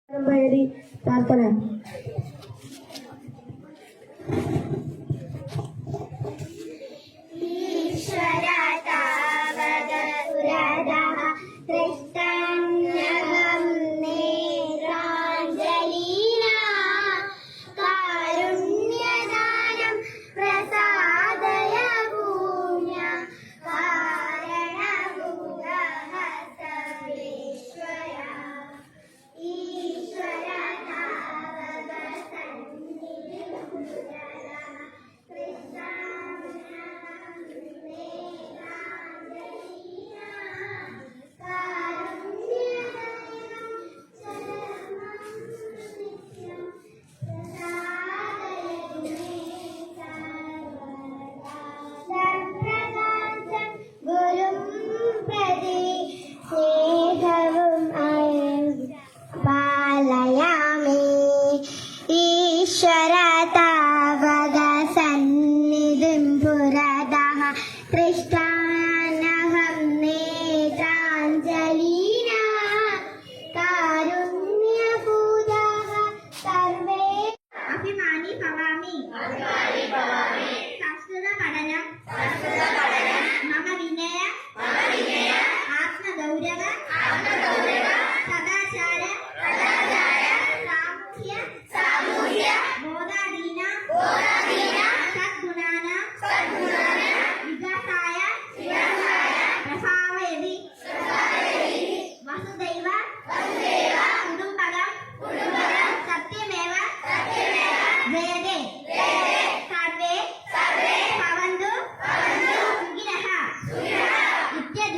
പ്രാർത്ഥന.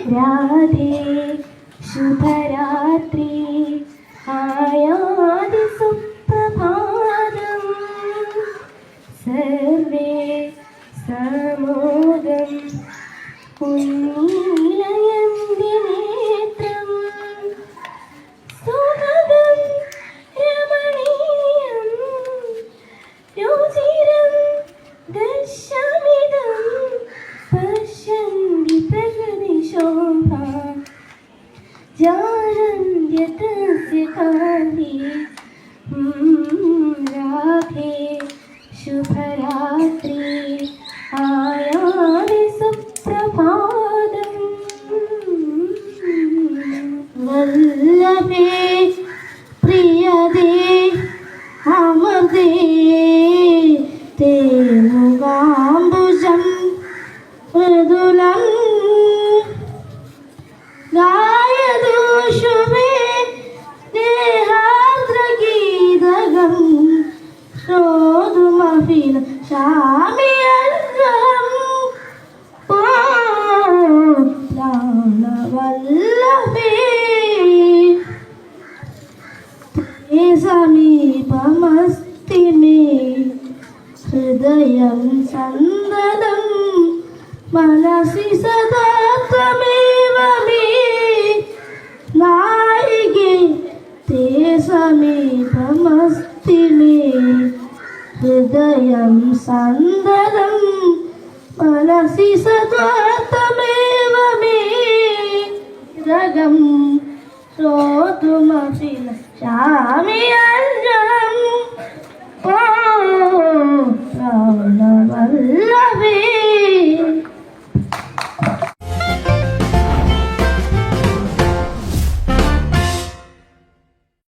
രാധേ ശുഭരാത്രി ആയാതി സുപ്രഭാതം സർവേ സമോദം ഉന്നീലയന്തി നേത്രം സുഖദം രമണീയം രുചിരം ദശമിദം പശ്യന്തി പ്രകൃതി ശോഭാ जानन्त्यतस्य कान्ति राधे शुभरात्रि आयाति सुप्रभातम् वल्लभे प्रियदे अमृते ते मुगाम्बुजं मृदुलम् शुभे देहार्द्रगीतगं श्रोतुमपि न शाम्यर्हं प्राणवल्लभे ते समीपमस्ति मे हृदयं सन्ददं मनसि सदा त्वमेव मे नायिके ते समीपमस्ति मे हृदयं सन्ददं मनसि सदा त्वमेव मे रगं श्रोतुमपि न शामि